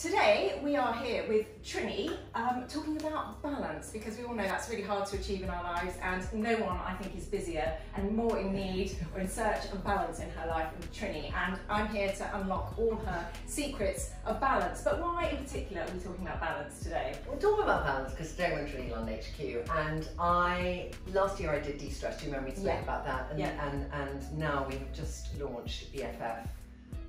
Today we are here with Trinny talking about balance, because we all know that's really hard to achieve in our lives, and no one, I think, is busier and more in need or in search of balance in her life than Trinny, and I'm here to unlock all her secrets of balance. But why in particular are we talking about balance today? We're talking about balance because today we're in Trinny London HQ, and last year I did de-stress. Do you remember me spoke about that? And now we have just launched BFF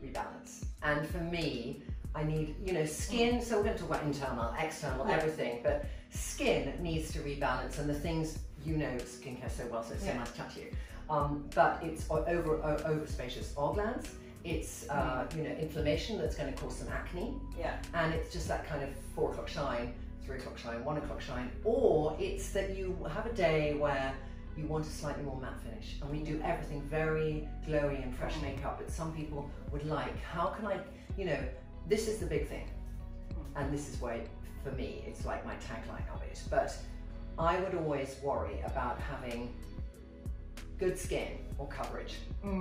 Rebalance, and for me, I need, skin, so we're going to talk about internal, external, everything, but skin needs to rebalance, and the things, skincare so well, so it's so nice to chat to you. But it's over spacious oil glands, it's, inflammation that's going to cause some acne, and it's just that kind of 4 o'clock shine, 3 o'clock shine, 1 o'clock shine, or it's that you have a day where you want a slightly more matte finish, and we do everything very glowy and fresh makeup, but some people would like, how can I, this is the big thing, and this is why, for me, it's like my tagline of it, but I would always worry about having good skin or coverage.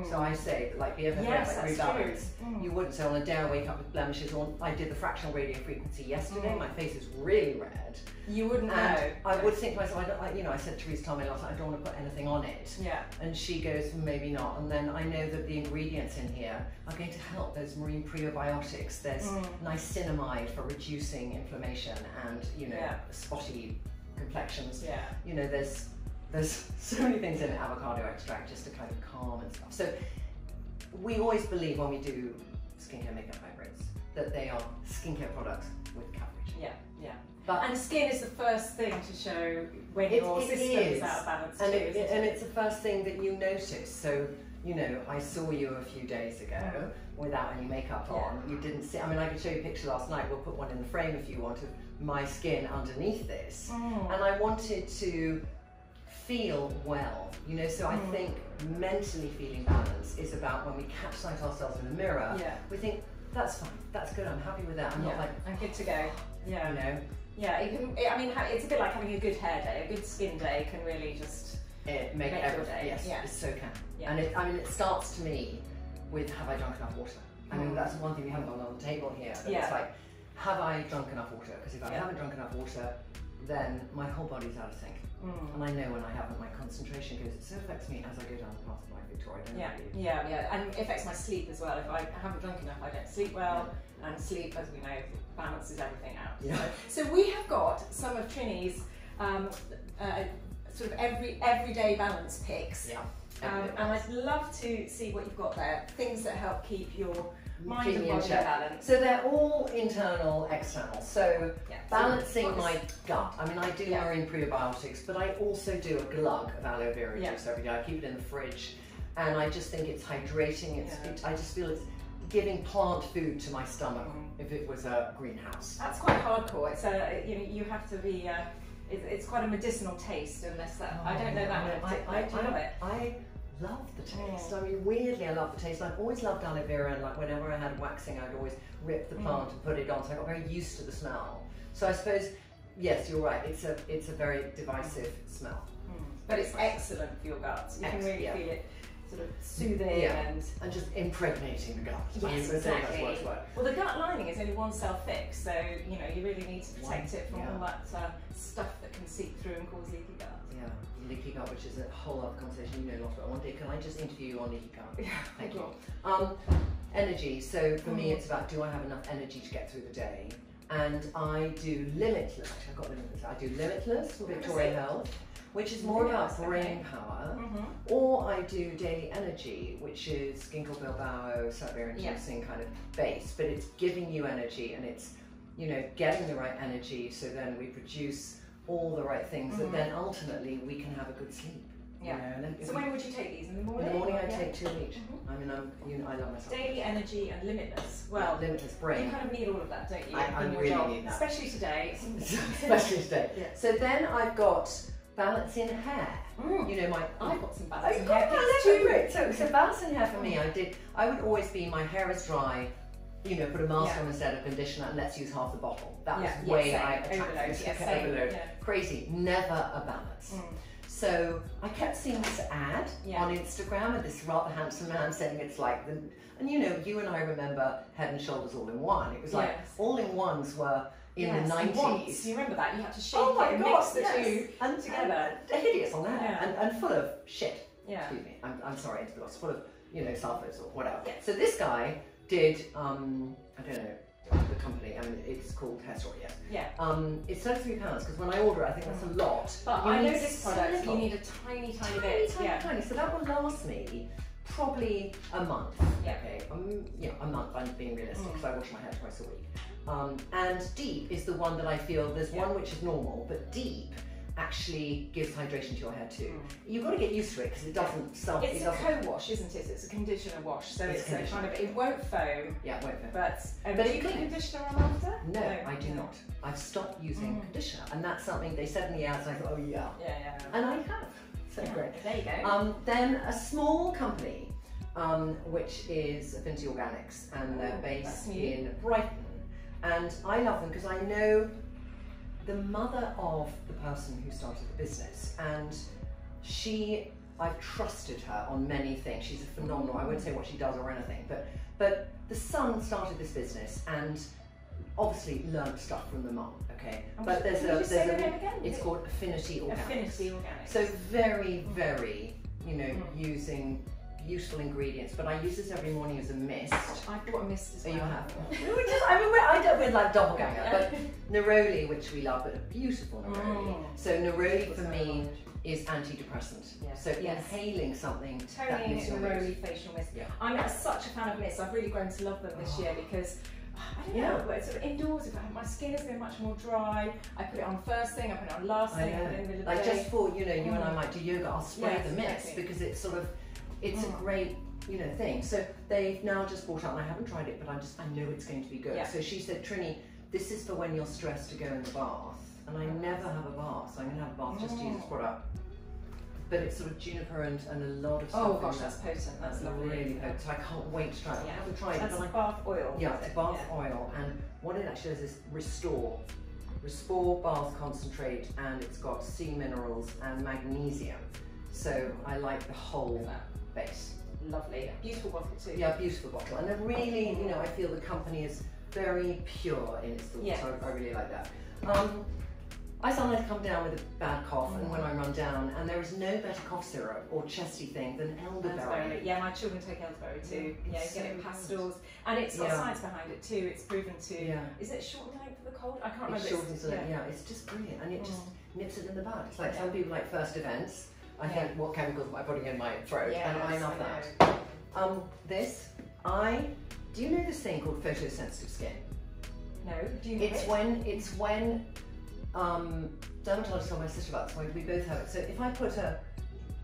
So I say, like BFF, rebalance. You wouldn't say on a day I wake up with blemishes, or I did the fractional radio frequency yesterday, my face is really red. You wouldn't know. I would think to myself, I said to Teresa, told me last night, I don't want to put anything on it. And she goes, maybe not. And then I know that the ingredients in here are going to help. There's marine prebiotics, there's niacinamide for reducing inflammation and, spotty complexions. There's so many things in avocado extract just to kind of calm and stuff. So we always believe when we do skincare makeup hybrids that they are skincare products with coverage. And skin is the first thing to show when your system is out of balance and too, and it's the first thing that you notice. So, I saw you a few days ago without any makeup on. You didn't see, I could show you a picture last night, we'll put one in the frame if you want, of my skin underneath this. And I wanted to feel well, so I think mentally feeling balance is about when we catch sight of ourselves in the mirror, we think, that's fine, that's good, I'm happy with that, I'm not like, I'm good to go. It's a bit like having a good hair day, a good skin day can really just make everything, it so can. And it starts to me with, have I drunk enough water? That's one thing we haven't got on the table here, but it's like, have I drunk enough water? Because if I haven't drunk enough water, then my whole body's out of sync. And I know when I haven't, my concentration goes, it so affects me as I go down the path of life, Victoria. And it affects my sleep as well. If I haven't drunk enough, I don't sleep well, and sleep, as we know, balances everything out. So we have got some of Trinny's sort of everyday balance picks. And I'd love to see what you've got there, things that help keep your mind and body balance. So they're all internal, external. So balancing my gut. I do marine prebiotics, but I also do a glug of aloe vera juice every day. I keep it in the fridge, and I just think it's hydrating. I just feel it's giving plant food to my stomach. If it was a greenhouse, that's quite hardcore. It's you have to be. It's quite a medicinal taste, unless that I don't know that one. I love it. I love the taste. Weirdly, I love the taste. I've always loved aloe vera, and like whenever I had waxing, I'd always rip the plant and put it on. So I got very used to the smell. So I suppose, yes, you're right. It's a very divisive smell, but it's excellent for your gut. You can really feel it sort of soothing and just impregnating the gut. Yes, exactly. Well, the gut lining is only one cell thick, so you really need to protect it from all that stuff that can seep through and cause leaky gut. Leaky gut, which is a whole other conversation. You know lots about. One day, can I just interview you on leaky gut? Thank you. Energy. So for me, it's about, do I have enough energy to get through the day? And I do Limitless. Actually, I've got Limitless. I do Limitless for Victoria Health, which is more about brain power, or I do Daily Energy, which is Ginkgo Bilbao, Siberian ginseng kind of base, but it's giving you energy, and it's getting the right energy, so then we produce all the right things that then ultimately we can have a good sleep. So when would you take these? In the morning? In the morning I take 2 each. I love myself. Daily Energy and Limitless. Well, Limitless brain. You kind of need all of that, don't you? I really need that. Especially today. Especially today. So then I've got balance in hair. I've got some balance in hair. So balance in hair for me, I would always be, my hair is dry, put a mask on instead of conditioner, and let's use half the bottle. That was the way I attacked this. Overload. Crazy. Never a balance. So I kept seeing this ad on Instagram of this rather handsome man saying it's like the, and you know, you and I remember Head and Shoulders All-in-One. It was like all-in-ones were in the 90s. You remember that? You had to shake it and mix the two together. And hideous on that, and full of shit. Yeah. Excuse me, I'm sorry, it's full of, you know, sulfates or whatever. Yeah. So this guy did, I don't know, the company, I mean, it's called Hair Story, Yeah. It's £33 because when I order it, I think that's a lot. But I know this product, you need a tiny bit. Tiny. So that will last me probably a month. Yeah. Okay. A month. I'm being realistic because I wash my hair twice a week. And Deep is the one that I feel there's one which is normal, but Deep actually gives hydration to your hair too. You've got to get used to it because it doesn't self. It's a co-wash, isn't it? It's a conditioner wash, so it's a kind of, it won't foam. Yeah, it won't foam. But do you put conditioner on after? No, I do not. I've stopped using conditioner, and that's something they said in the ads, and I thought, oh yeah. Yeah. And I have. So great. There you go. Then a small company, which is Affinity Organics, and they're based in Brighton. And I love them because I know the mother of the person who started the business, and I've trusted her on many things. She's a phenomenal, I won't say what she does or anything, but the son started this business and obviously learned stuff from the mum, okay? But it's called Affinity Organics. Affinity Organics. So very, very, you know, using useful ingredients, but I use this every morning as a mist. I bought a mist as well. You have? We're like doppelganger, but neroli, which we love, but a beautiful neroli. So neroli for me is antidepressant. So inhaling something. Toning neroli facial mist. I'm such a fan of mists. I've really grown to love them this year because I don't know, but it's sort of indoors, my skin has been much more dry. I put it on first thing, I put it on last thing, I put it in the middle of the day. Like just for, you know, you and I might do yoga, I'll spray the mist because it's sort of, it's a great, you know, thing. So they've now just brought out, and I haven't tried it, but I know it's going to be good. So she said, Trinny, this is for when you're stressed to go in the bath. And I never have a bath, so I'm going to have a bath just to use this product. But it's sort of juniper and a lot of stuff. Oh gosh, that's potent. That's lovely. Really potent. So I can't wait to try it. I haven't tried it. That's like bath oil. Yeah, it's bath oil, and what it actually does is restore bath concentrate, and it's got sea minerals and magnesium. So I like the whole base. Lovely. Beautiful bottle too. Yeah, beautiful bottle. And then really, you know, I feel the company is very pure in its thoughts. So I really like that. I sometimes come down with a bad cough, and when I run down, and there is no better cough syrup or chesty thing than elderberry. Yeah, my children take elderberry too. Yeah, you get it in pastels, and it's got science behind it too. It's proven to. Is it shortening for the cold? I can't remember. It's just brilliant, and it just nips it in the bud. It's like some people like first events. I think what chemicals am I putting in my throat, and I love that. Do you know this thing called photosensitive skin? No. Do you know It's when dermatologists told my sister about this, we both have it. So if I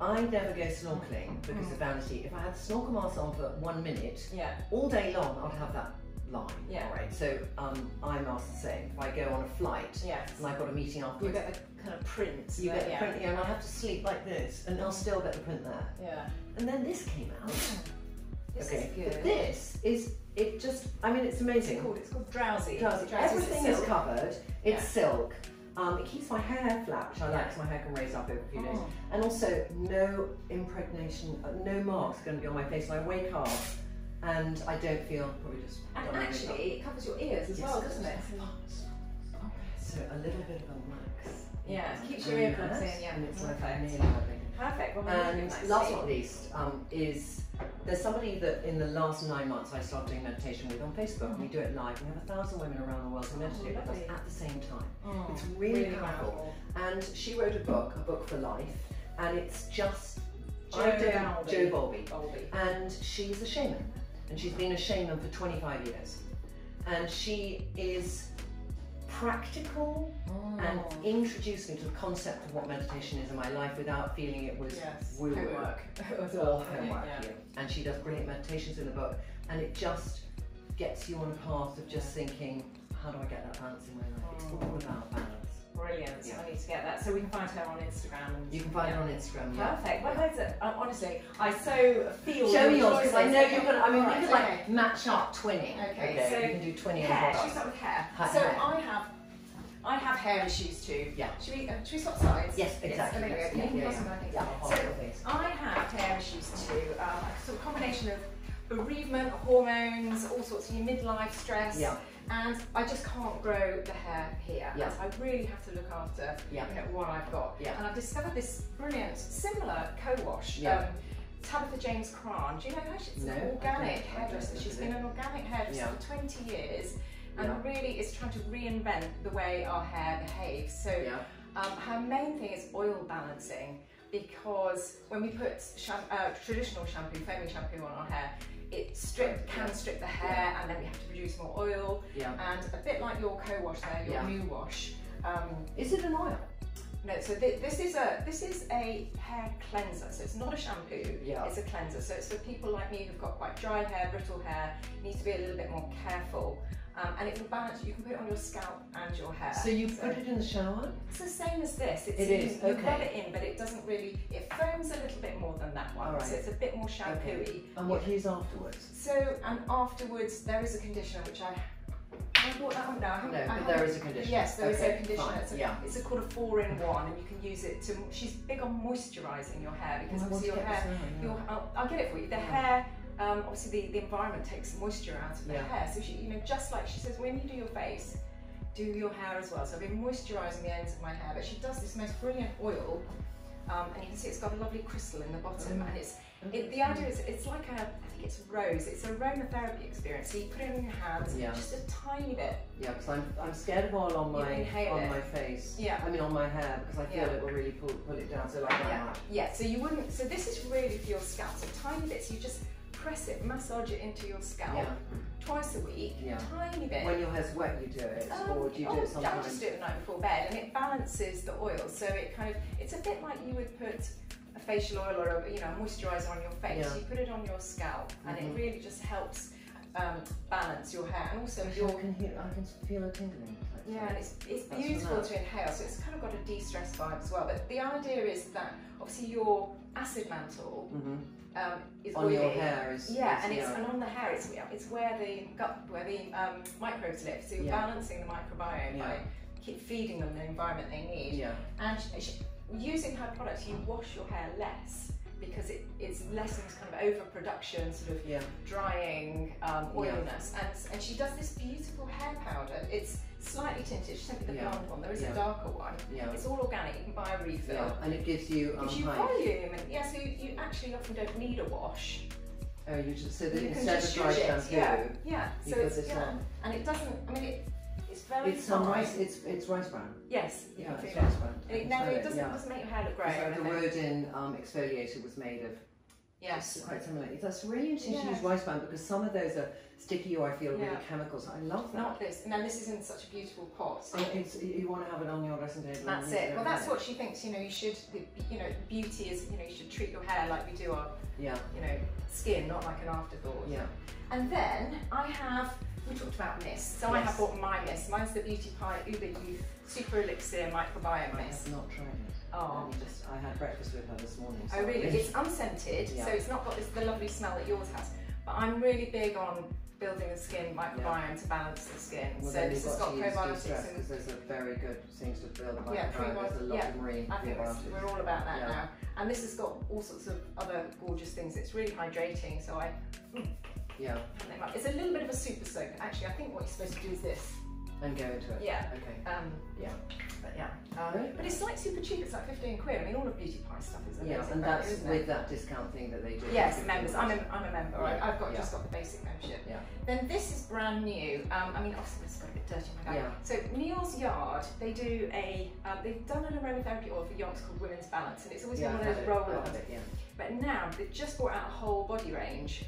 I never go snorkeling because of vanity. If I had the snorkel mask on for 1 minute, all day long I'd have that line. All right. So eye mask the same. If I go on a flight and I've got a meeting afterwards, you get the kind of print. You get the print, and I have to sleep like this, and I'll still get the print there. Yeah. And then this came out. This is good. But this is, it just, I mean, it's amazing. It's called Drowsy. Everything is covered. It's silk. It keeps my hair flat, which I like, because my hair can raise up over a few days. And also, no impregnation, no marks going to be on my face. And I wake up and I don't feel probably just. And actually, it covers your ears as well, doesn't it? So a little bit of a wax. Yeah, it keeps your earplugs in. Yeah, and it's like perfect. Perfect. Well, and last but not least, is there's somebody that in the last 9 months I started doing meditation with on Facebook. And we do it live. We have 1,000 women around the world who meditate with us at the same time. It's really powerful. And she wrote a book for life, and it's just Jo Bowlby. And she's a shaman, and she's been a shaman for 25 years, and she is practical and introduced me to the concept of what meditation is in my life without feeling it was homework. And she does brilliant meditations in the book, and it just gets you on a path of just thinking, how do I get that balance in my life? It's all about balance. Brilliant. I need to get that. So we can find her on Instagram. You can find her on Instagram. Perfect. Well, honestly, I so feel. Show me yours, because I know you're gonna. I mean, we could like match up twinning. Okay. So you can do twinning hair. on Should we start with hair? I have hair issues too. Yeah. Should we swap sides? Yes, exactly. Yes, So I have hair issues too. A sort of combination of bereavement, hormones, all sorts of midlife stress. Yeah. And I just can't grow the hair here. Yeah. I really have to look after what I've got. Yeah. And I've discovered this brilliant, similar co-wash. Yeah. Tabitha James Cran, do you know her? She's an organic hairdresser. She's been an organic hairdresser for 20 years and really is trying to reinvent the way our hair behaves. So her main thing is oil balancing, because when we put traditional shampoo, foaming shampoo on our hair, it can strip the hair and then we have to produce more oil. And a bit like your co-wash there, your new wash. Is it an oil? No, so this is a hair cleanser. So it's not a shampoo. It's a cleanser. So it's for people like me who've got quite dry hair, brittle hair. You need to be a little bit more careful. And it will balance. You can put it on your scalp and your hair. So you put it in the shower? It's the same as this. You rub it in, but it doesn't really. It foams a little bit more than that one. So it's a bit more shampooey. And what do you use afterwards? So afterwards there is a conditioner which I bought that one now. But there is a conditioner. Yes, there is a conditioner. It's called a 4-in-1, and you can use it to. She's big on moisturising your hair, because obviously your hair. I'll get it for you. The hair. Obviously, the environment takes moisture out of the hair. So she, just like she says, when you do your face, do your hair as well. So I've been moisturising the ends of my hair, but she does this most brilliant oil, and you can see it's got a lovely crystal in the bottom, and the idea is it's like I think it's rose. It's an aromatherapy experience. So you put it in your hands, just a tiny bit. Yeah, because I'm scared of oil on my face. Yeah. I mean on my hair, because I feel it will really pull it down. So like that. Yeah. So you wouldn't. So this is really for your scalp. So tiny bits. You just press it, massage it into your scalp twice a week, tiny bit. When your hair's wet, you do it, or do you do it sometimes? I just do it the night before bed, and it balances the oil. So it it's a bit like you would put a facial oil or a moisturiser on your face. You put it on your scalp, and it really just helps balance your hair, and also I can feel a tingling. Yeah, and it's beautiful to inhale, so it's kind of got a de-stress vibe as well. But the idea is that obviously your acid mantle is on your hair and on the hair it's where the microbes live. So you're balancing the microbiome by feeding them the environment they need. And using her products, you wash your hair less, because it lessens kind of overproduction, sort of drying oiliness. And she does this beautiful hair powder. It's slightly tinted. She sent me the blonde one. There is a darker one. It's all organic. You can buy a refill. And it gives you volume. And so you actually often don't need a wash. Oh, you just instead of dry shampoo. So it's and it doesn't. I mean, it's very. It's rice. It's rice brown. Yes. It's rice brown. It doesn't make your hair look grey. The Rodin exfoliator was made of. Yes. Quite similar. That's really interesting to use rice brown, because some of those are sticky, or I feel really chemicals. I love that. Not this. And then this is in such a beautiful pot. So you want to have it on your dressing table. That's it. Well, that's what she thinks. You should. Beauty is. You should treat your hair like we do our. Skin, not like an afterthought. And then we talked about mist. So I have bought my mist. Mine's the Beauty Pie Uber Youth Super Elixir Microbiome Mist. I have not tried it. Oh. I had breakfast with her this morning. So really? It's unscented, so it's not got the lovely smell that yours has. But I'm really big on building the skin microbiome to balance the skin. Well, so this has got probiotics. Because there's a very good things to build the microbiome. There's a lot of marine probiotics. We're all about that now. And this has got all sorts of other gorgeous things. It's really hydrating, so it's a little bit of a super soak. Actually, I think what you're supposed to do is this. And go into it. Yeah. Okay. But it's like super cheap. It's like 15 quid. I mean, all of Beauty Pie stuff is amazing. And that's with that discount thing that they do. Yes, members. I'm a member. I've just got the basic membership. Then this is brand new. I mean, obviously it's got a bit dirty in my bag. So Neil's Yard, they've done an aromatherapy oil for yonks called Women's Balance, and it's always been one of those roll-ons. But now they've just brought out a whole body range.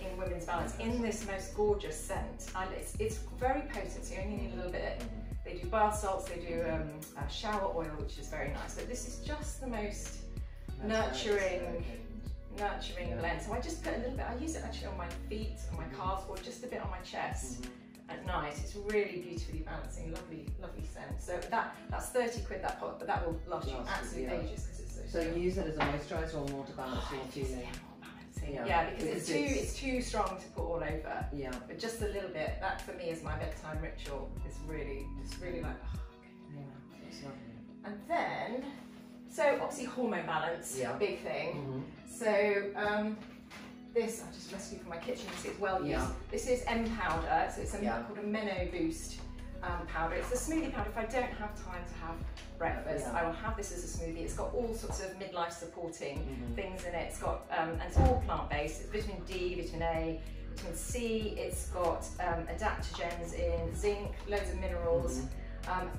In Women's Balance, in this most gorgeous scent. It's very potent, so you only need a little bit. They do bath salts, they do shower oil, which is very nice. But this is just the most nurturing blend. So I just put a little bit. I use it actually on my feet, on my calves, or just a bit on my chest at night. It's really beautifully balancing, lovely scent. So that's 30 quid that pot, but that will last you absolute ages because it's so. So you use it as a moisturiser or more to balance your feeling? Because it's too strong to put all over. But just a little bit. That for me is my bedtime ritual. It's really like Yeah, that's lovely. And then, so obviously hormone balance, big thing. So this, I just rescued from my kitchen, you see it's well used. This is M powder, so it's called a Meno Boost powder. It's a smoothie powder. If I don't have time to have breakfast, I will have this as a smoothie. It's got all sorts of midlife supporting things in it. It's got, and it's all plant-based. It's vitamin D, vitamin A, vitamin C. It's got adaptogens in zinc, loads of minerals.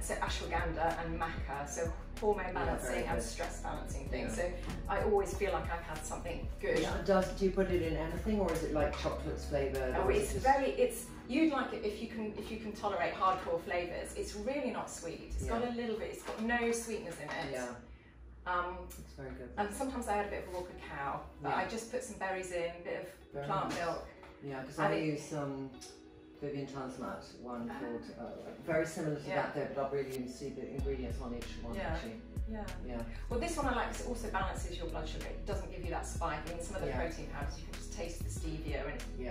So ashwagandha and maca, so hormone balancing and stress balancing things. So I always feel like I've had something good. Do you put it in anything, or is it like chocolates flavoured? Oh, it's you'd like it if you can tolerate hardcore flavours. It's really not sweet. It's got a little bit. It's got no sweetness in it. It's very good. And sometimes I add a bit of raw cacao, but I just put some berries in, a bit of plant milk. Yeah, because I use Vivian Mat, one called, very similar to that there, but I'll really see the ingredients on each one actually. Yeah. Well, this one I like because it also balances your blood sugar. It doesn't give you that spike. I mean, some of the protein powders, you can just taste the stevia, and you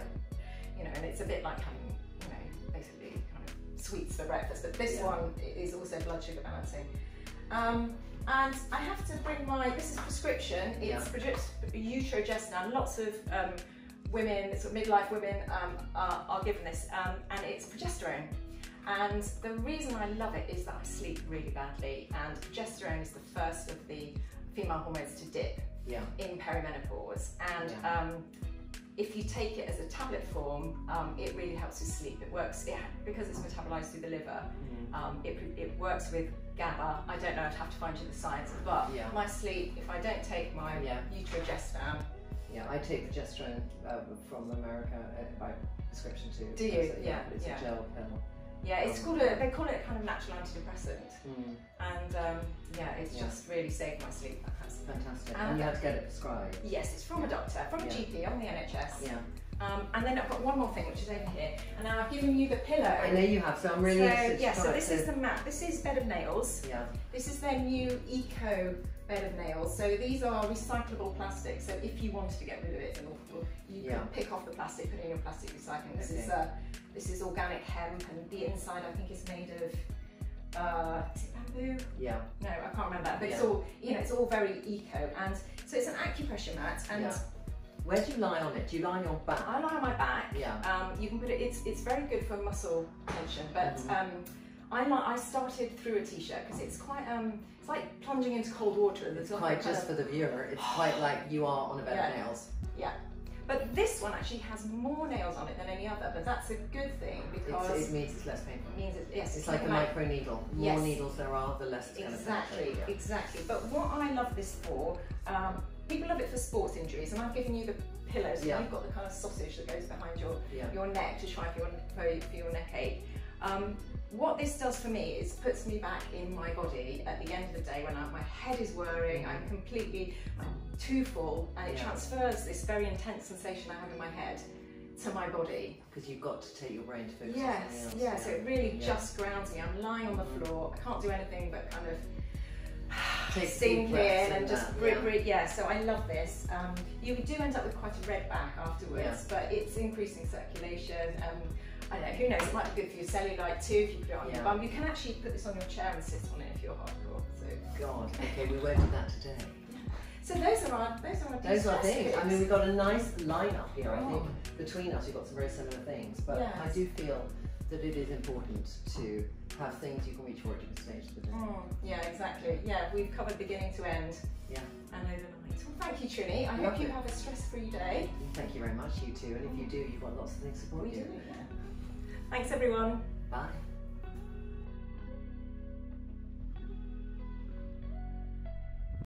know, and it's a bit like having, you know, basically kind of sweets for breakfast. But this one is also blood sugar balancing. And I have to bring this is prescription. It's Progesterone. Lots of women, sort of midlife women, are given this, and it's progesterone. And the reason I love it is that I sleep really badly, and progesterone is the first of the female hormones to dip in perimenopause. And if you take it as a tablet form, it really helps with sleep. It works, because it's metabolized through the liver, it works with GABA. I don't know, I'd have to find you the science, but my sleep, if I don't take my Progesterone, I take progesterone from America by prescription too. Do you? It's a gel pill. Yeah, it's called they call it a kind of natural antidepressant, and it's just really saved my sleep. That's fantastic. And you had to get it prescribed. Yes, it's from a doctor, from a GP on the NHS. And then I've got one more thing, which is over here, and now I've given you the pillow. I know you have, so I'm really interested. So this is the mat. This is Bed of Nails. This is their new eco bed of nails. So these are recyclable plastic. So if you wanted to get rid of it, you can pick off the plastic, put it in your plastic recycling. This is organic hemp, and the inside I think is made of is it bamboo? No, I can't remember that. But it's all, you know, it's all very eco. And so it's an acupressure mat. And where do you lie on it? Do you lie on your back? I lie on my back. You can put it. It's very good for muscle tension, but I started through a t-shirt because it's quite it's like plunging into cold water. It's quite, just for the viewer, it's quite like you are on a bed of nails. But this one actually has more nails on it than any other, but that's a good thing because it means it's less painful. It means it's like a micro needle. The more needles there are, the less it's going to penetrate. Exactly. But what I love this for, people love it for sports injuries, and I've given you the pillows. So you've got the kind of sausage that goes behind your neck to try for your neck ache. What this does for me is puts me back in my body at the end of the day when my head is whirring, I'm too full, and it transfers this very intense sensation I have in my head to my body. Because you've got to take your brain to focus on something else. So it really just grounds me. I'm lying on the floor, I can't do anything but kind of sink in and just breathe. So I love this. You do end up with quite a red back afterwards, but it's increasing circulation. I don't know, who knows, it might be good for your cellulite too if you put it on your bum. You can actually put this on your chair and sit on it if you're hardcore. So. God, okay, we won't do that today. So those are things. I mean, we've got a nice lineup here, I think. Between us, we've got some very similar things, but I do feel that it is important to have things you can reach for at different stages of the day. Yeah, exactly. Yeah, we've covered beginning to end. And overnight. Well, thank you, Trinny. I hope you have a stress-free day. Thank you very much, you too. And if you do, you've got lots of things to support you. We do, Thanks, everyone. Bye.